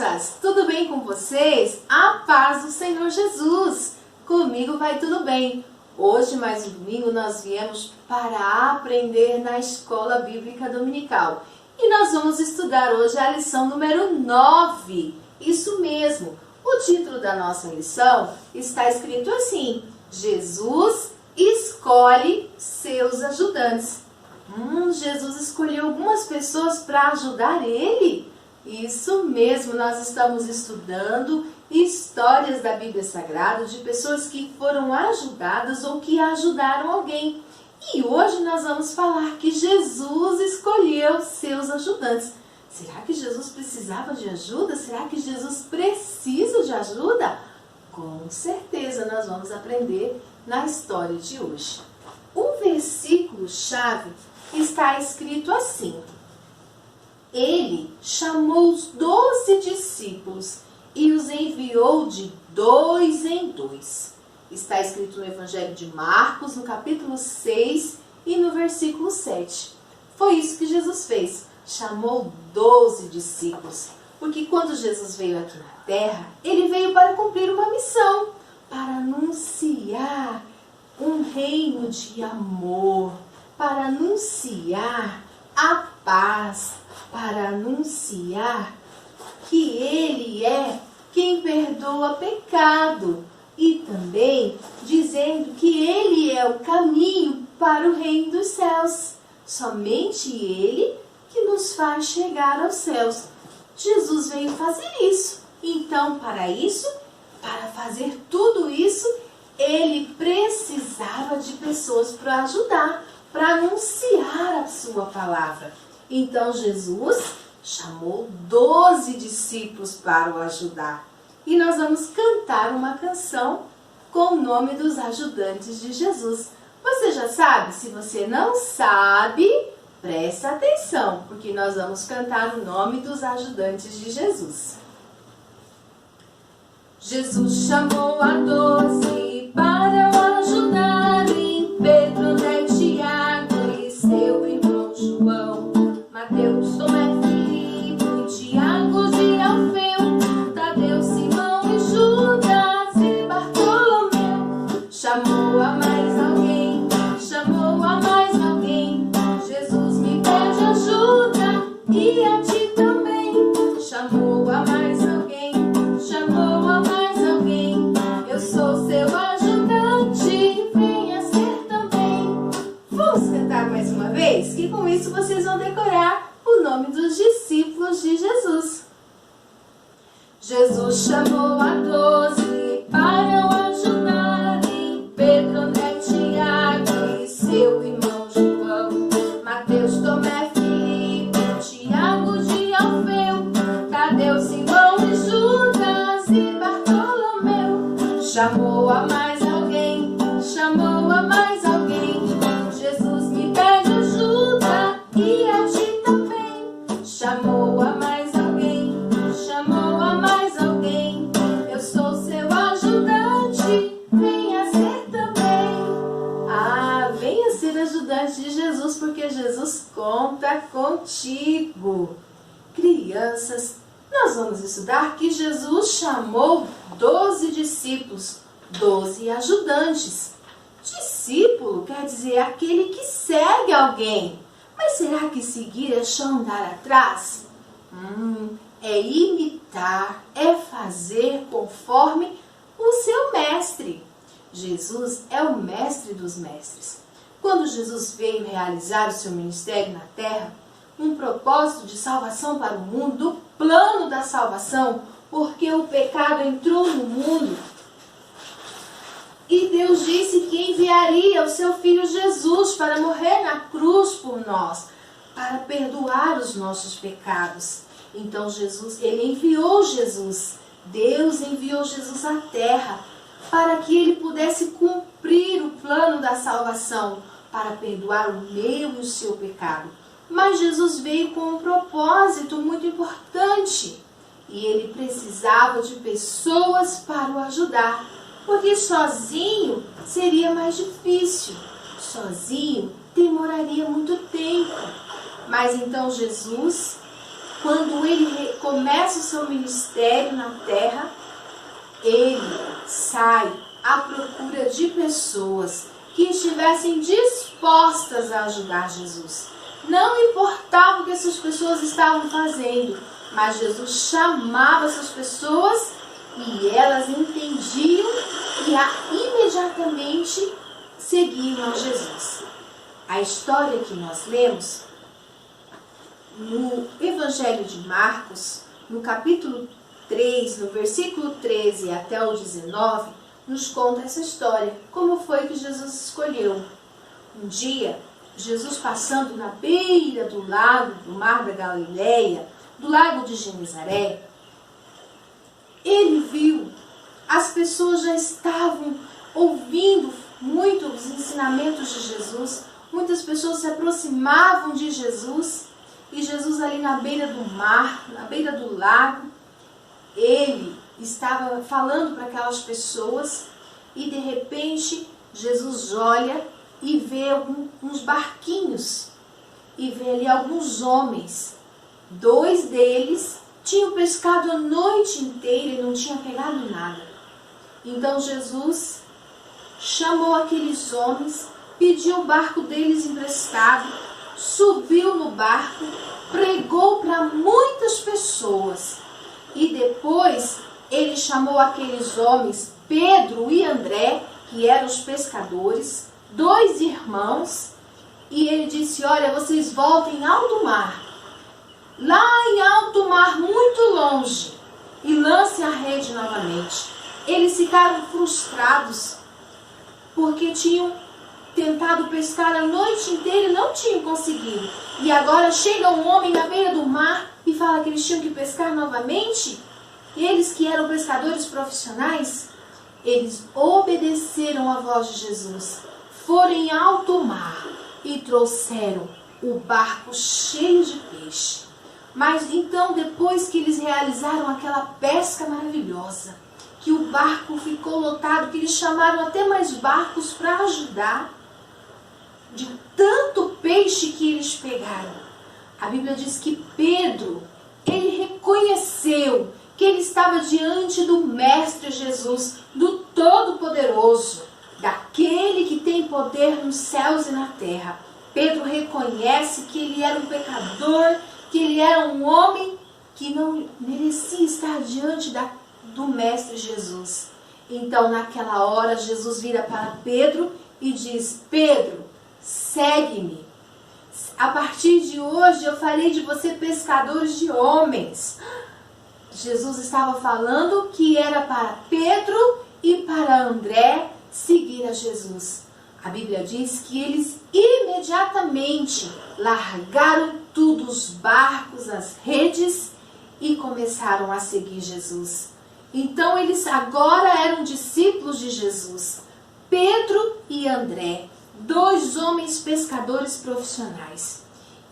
crianças! Tudo bem com vocês? A paz do Senhor Jesus! Comigo vai tudo bem. Hoje, mais um domingo, nós viemos para aprender na Escola Bíblica Dominical. E nós vamos estudar hoje a lição número 9. Isso mesmo! O título da nossa lição está escrito assim: Jesus escolhe seus ajudantes. Jesus escolheu algumas pessoas para ajudar ele? Isso mesmo, nós estamos estudando histórias da Bíblia Sagrada de pessoas que foram ajudadas ou que ajudaram alguém. E hoje nós vamos falar que Jesus escolheu seus ajudantes. Será que Jesus precisava de ajuda? Será que Jesus precisa de ajuda? Com certeza nós vamos aprender na história de hoje. O versículo-chave está escrito assim: Ele chamou os 12 discípulos e os enviou de 2 em 2. Está escrito no Evangelho de Marcos, no capítulo 6 e no versículo 7. Foi isso que Jesus fez. Chamou 12 discípulos. Porque quando Jesus veio aqui na terra, ele veio para cumprir uma missão, para anunciar um reino de amor, para anunciar a paz, para anunciar que Ele é quem perdoa pecado e também dizendo que Ele é o caminho para o reino dos céus. Somente Ele que nos faz chegar aos céus. Jesus veio fazer isso. Então, para fazer tudo isso, Ele precisava de pessoas para ajudar, para anunciar a sua palavra. Então Jesus chamou 12 discípulos para o ajudar. E nós vamos cantar uma canção com o nome dos ajudantes de Jesus. Você já sabe? Se você não sabe, presta atenção, porque nós vamos cantar o nome dos ajudantes de Jesus. Jesus chamou a 12 para o ajudarem: Pedro, André, Tiago e seu irmão João, Mateus, Tomé, Filipe, Tiago de Alfeu, Tadeu, Simão e Judas e Bartolomeu. Chamou a mais alguém, chamou a mais alguém. Jesus me pede ajuda e a ti também. Chamou a mais alguém, chamou a mais alguém. Eu sou seu ajudante, venha ser também. Vamos cantar mais uma vez? Que com isso vocês vão decorar o nome dos discípulos de Jesus. Jesus chamou a 12 para o ajudarem: Pedro, André, Tiago e seu irmão João, Mateus, Tomé, Filipe, Tiago de Alfeu, Tadeu, Simão e Judas e Bartolomeu. Chamou a mais alguém, chamou a mais alguém. Jesus me pede ajuda e a ti também. Chamou a mais alguém, chamou a mais alguém. Eu sou seu ajudante, venha ser também. Venha ser ajudante de Jesus, porque Jesus conta contigo. Crianças, nós vamos estudar que Jesus chamou 12 discípulos, 12 ajudantes. Discípulo quer dizer aquele que segue alguém. Mas será que seguir é só andar atrás? É imitar, é fazer conforme o seu mestre. Jesus é o mestre dos mestres. Quando Jesus veio realizar o seu ministério na terra, um propósito de salvação para o mundo, do plano da salvação, porque o pecado entrou no mundo, e Deus disse que enviaria o seu Filho Jesus para morrer na cruz por nós, para perdoar os nossos pecados. Então ele enviou Jesus. Deus enviou Jesus à terra para que ele pudesse cumprir o plano da salvação, para perdoar o meu e o seu pecado. Mas Jesus veio com um propósito muito importante. E ele precisava de pessoas para o ajudar, porque sozinho seria mais difícil. Sozinho demoraria muito tempo. Mas então Jesus quando ele começa o seu ministério na terra, ele sai à procura de pessoas que estivessem dispostas a ajudar Jesus. Não importava o que essas pessoas estavam fazendo, mas Jesus chamava essas pessoas e elas entendiam e imediatamente seguiam a Jesus. A história que nós lemos no Evangelho de Marcos, no capítulo 3, no versículo 13 até o 19, nos conta essa história, como foi que Jesus escolheu. Um dia, Jesus passando na beira do lago, do mar da Galileia, do lago de Genezaré, ele viu, as pessoas já estavam ouvindo muito os ensinamentos de Jesus, muitas pessoas se aproximavam de Jesus, e Jesus ali na beira do mar, na beira do lago, ele estava falando para aquelas pessoas, e de repente Jesus olha e vê uns barquinhos, e vê ali alguns homens. 2 deles tinham pescado a noite inteira e não tinham pegado nada. Então Jesus chamou aqueles homens, pediu o barco deles emprestado, subiu no barco, pregou para muitas pessoas. E depois ele chamou aqueles homens, Pedro e André, que eram os pescadores, 2 irmãos, e ele disse: olha, vocês voltem em alto mar, lá em alto mar, muito longe, e lancem a rede novamente. Eles ficaram frustrados, porque tinham tentado pescar a noite inteira e não tinham conseguido. E agora chega um homem na beira do mar e fala que eles tinham que pescar novamente. E eles que eram pescadores profissionais, eles obedeceram à voz de Jesus, foram em alto mar e trouxeram o barco cheio de peixe. Mas então, depois que eles realizaram aquela pesca maravilhosa, que o barco ficou lotado, que eles chamaram até mais barcos para ajudar, de tanto peixe que eles pegaram, a Bíblia diz que Pedro, ele reconheceu que ele estava diante do Mestre Jesus, do Todo-Poderoso, daquele que tem poder nos céus e na terra. Pedro reconhece que ele era um pecador, que ele era um homem que não merecia estar diante do Mestre Jesus. Então, naquela hora, Jesus vira para Pedro e diz: Pedro, segue-me. A partir de hoje eu farei de você pescadores de homens. Jesus estava falando que era para Pedro e para André seguir a Jesus. A Bíblia diz que eles imediatamente largaram tudo, os barcos, as redes, e começaram a seguir Jesus. Então eles agora eram discípulos de Jesus. Pedro e André, 2 homens pescadores profissionais.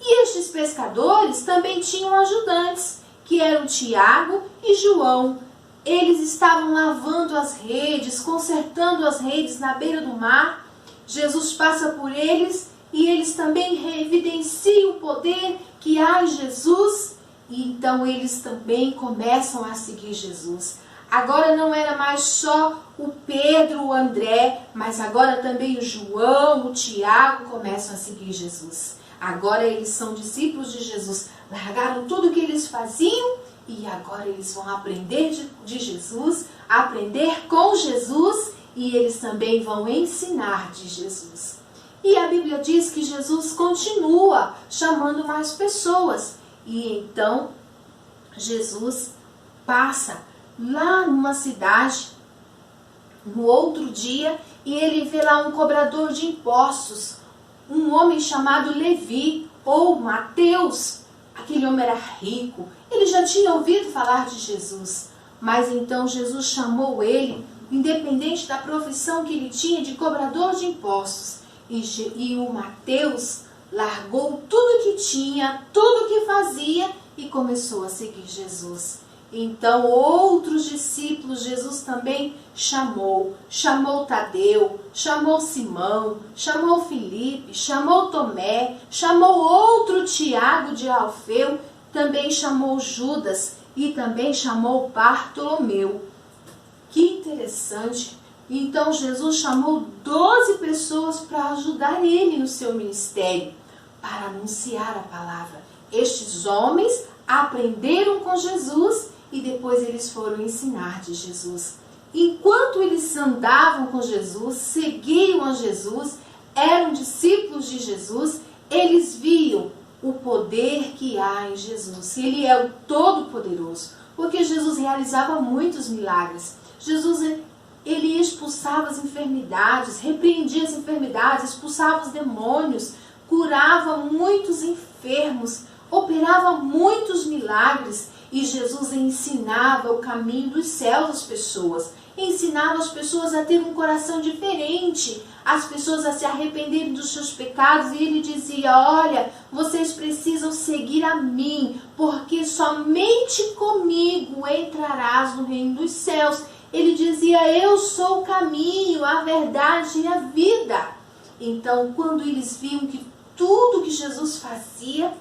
E estes pescadores também tinham ajudantes, que eram Tiago e João. Eles estavam lavando as redes, consertando as redes na beira do mar. Jesus passa por eles e eles também evidenciam o poder que há em Jesus. E então eles também começam a seguir Jesus. Agora não era mais só o Pedro, o André, mas agora também o João, o Tiago começam a seguir Jesus. Agora eles são discípulos de Jesus, largaram tudo o que eles faziam e agora eles vão aprender de Jesus, aprender com Jesus, e eles também vão ensinar de Jesus. E a Bíblia diz que Jesus continua chamando mais pessoas. E então Jesus passa lá numa cidade, no outro dia, e ele vê lá um cobrador de impostos, um homem chamado Levi, ou Mateus. Aquele homem era rico, ele já tinha ouvido falar de Jesus, mas então Jesus chamou ele, independente da profissão que ele tinha de cobrador de impostos, e o Mateus largou tudo que tinha, tudo que fazia e começou a seguir Jesus. Então outros discípulos Jesus também chamou Tadeu, chamou Simão, chamou Filipe, chamou Tomé, chamou outro Tiago de Alfeu também chamou Judas e também chamou Bartolomeu. Que interessante! Então Jesus chamou 12 pessoas para ajudar ele no seu ministério, para anunciar a palavra. Estes homens aprenderam com Jesus e depois eles foram ensinar de Jesus. Enquanto eles andavam com Jesus, seguiam a Jesus, eram discípulos de Jesus, eles viam o poder que há em Jesus. Ele é o Todo-Poderoso, porque Jesus realizava muitos milagres. Jesus, ele expulsava as enfermidades, repreendia as enfermidades, expulsava os demônios, curava muitos enfermos, operava muitos milagres. E Jesus ensinava o caminho dos céus às pessoas. Ensinava as pessoas a ter um coração diferente, as pessoas a se arrependerem dos seus pecados. E ele dizia: olha, vocês precisam seguir a mim, porque somente comigo entrarás no reino dos céus. Ele dizia: eu sou o caminho, a verdade e a vida. Então, quando eles viam que tudo que Jesus fazia,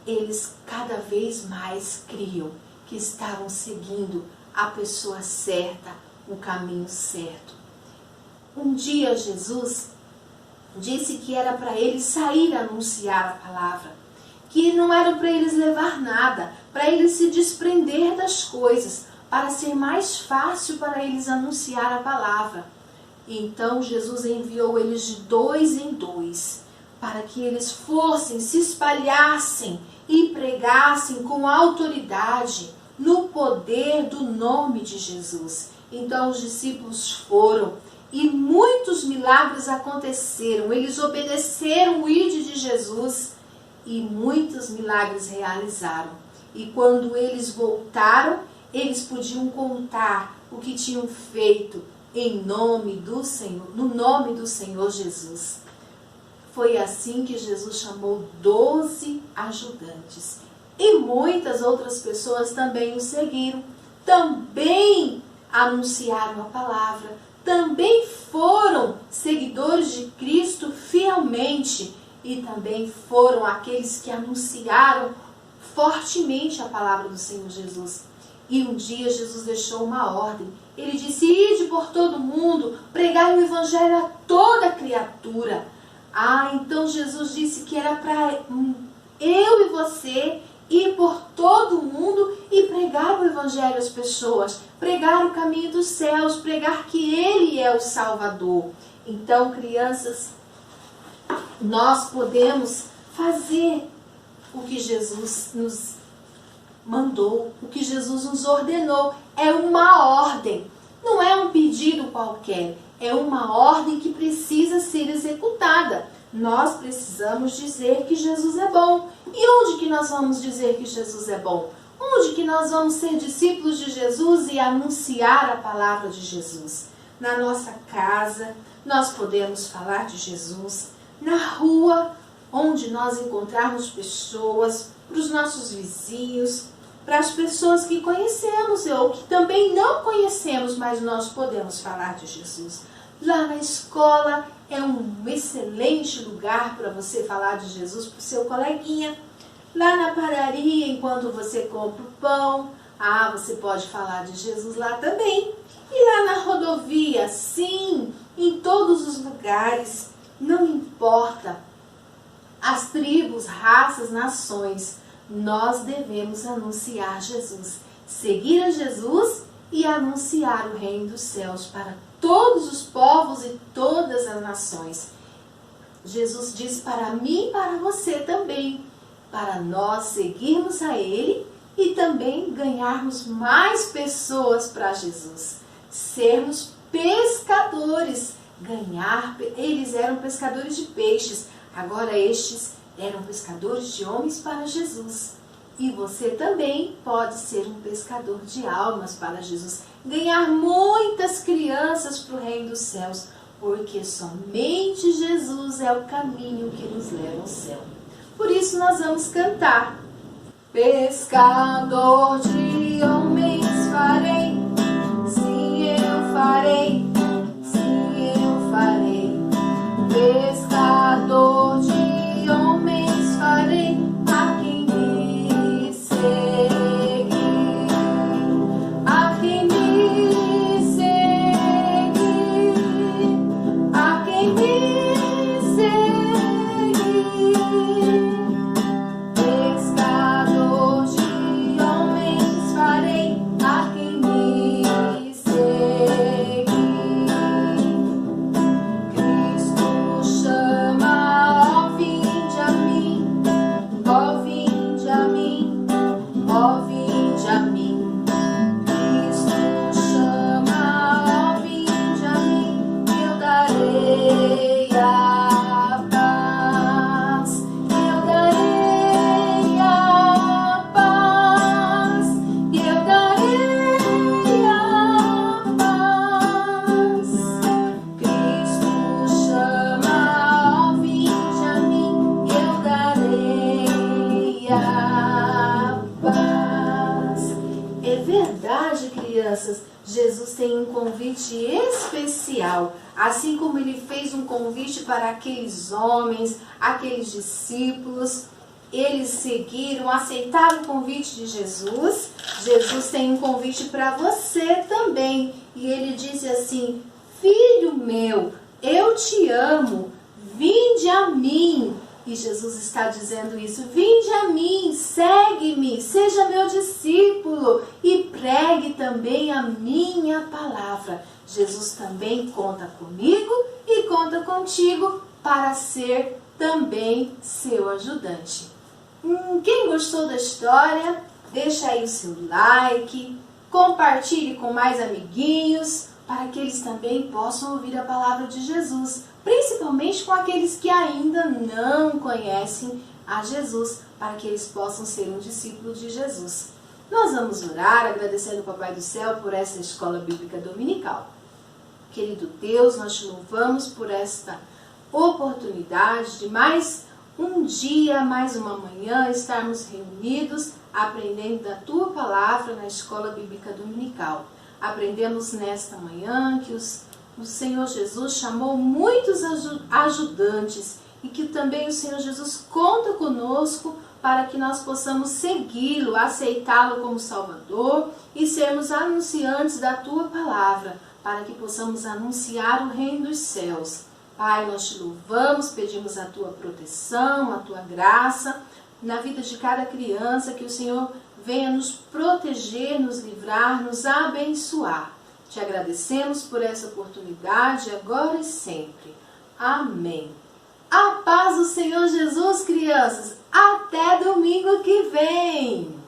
eles cada vez mais criam que estavam seguindo a pessoa certa, o caminho certo. Um dia Jesus disse que era para eles sair a anunciar a palavra, que não era para eles levar nada, para eles se desprender das coisas, para ser mais fácil para eles anunciar a palavra. Então Jesus enviou eles de 2 em 2, para que eles fossem, se espalhassem e pregassem com autoridade no poder do nome de Jesus. Então os discípulos foram e muitos milagres aconteceram. Eles obedeceram o ide de Jesus e muitos milagres realizaram. E quando eles voltaram, eles podiam contar o que tinham feito em nome do Senhor, no nome do Senhor Jesus. Foi assim que Jesus chamou 12 ajudantes. E muitas outras pessoas também o seguiram. Também anunciaram a palavra. Também foram seguidores de Cristo fielmente. E também foram aqueles que anunciaram fortemente a palavra do Senhor Jesus. E um dia Jesus deixou uma ordem. Ele disse: ide por todo mundo, pregai o evangelho a toda criatura. Então Jesus disse que era para eu e você ir por todo mundo e pregar o evangelho às pessoas, pregar o caminho dos céus, pregar que Ele é o Salvador. Então, crianças, nós podemos fazer o que Jesus nos mandou, o que Jesus nos ordenou. É uma ordem, não é um pedido qualquer. É uma ordem que precisa ser executada. Nós precisamos dizer que Jesus é bom. E onde que nós vamos dizer que Jesus é bom? Onde que nós vamos ser discípulos de Jesus e anunciar a palavra de Jesus? Na nossa casa, nós podemos falar de Jesus. Na rua, onde nós encontrarmos pessoas, para os nossos vizinhos, para as pessoas que conhecemos ou que também não conhecemos, mas nós podemos falar de Jesus. Lá na escola é um excelente lugar para você falar de Jesus para o seu coleguinha. Lá na padaria, enquanto você compra o pão, você pode falar de Jesus lá também. E lá na rodovia, sim, em todos os lugares, não importa as tribos, raças, nações, nós devemos anunciar Jesus, seguir a Jesus e anunciar o reino dos céus para todos os povos e todas as nações. Jesus diz para mim e para você também, para nós seguirmos a Ele e também ganharmos mais pessoas para Jesus. Sermos pescadores, eles eram pescadores de peixes, agora estes eram pescadores de homens para Jesus. E você também pode ser um pescador de almas para Jesus. Ganhar muitas crianças para o reino dos céus. Porque somente Jesus é o caminho que nos leva ao céu. Por isso nós vamos cantar. Pescador de homens farei. Sim, eu farei. Sim, eu farei. Pescador de homens farei, a quem me Verdade, crianças, Jesus tem um convite especial. Assim como ele fez um convite para aqueles homens, aqueles discípulos, eles seguiram, aceitaram o convite de Jesus. Jesus tem um convite para você também. E ele diz assim: filho meu, eu te amo, vinde a mim. E Jesus está dizendo isso: vinde a mim, segue-me, seja meu discípulo e pregue também a minha palavra. Jesus também conta comigo e conta contigo para ser também seu ajudante. Quem gostou da história, deixa aí o seu like, compartilhe com mais amiguinhos, para que eles também possam ouvir a palavra de Jesus, principalmente com aqueles que ainda não conhecem a Jesus, para que eles possam ser um discípulo de Jesus. Nós vamos orar agradecendo ao Papai do Céu por essa escola bíblica dominical. Querido Deus, nós te louvamos por esta oportunidade de mais um dia, mais uma manhã, estarmos reunidos, aprendendo da Tua Palavra na Escola Bíblica Dominical. Aprendemos nesta manhã que o Senhor Jesus chamou muitos ajudantes e que também o Senhor Jesus conta conosco para que nós possamos segui-lo, aceitá-lo como Salvador e sermos anunciantes da Tua Palavra, para que possamos anunciar o reino dos céus. Pai, nós te louvamos, pedimos a Tua proteção, a Tua graça na vida de cada criança, que o Senhor venha nos proteger, nos livrar, nos abençoar. Te agradecemos por essa oportunidade, agora e sempre. Amém. A paz do Senhor Jesus, crianças. Até domingo que vem!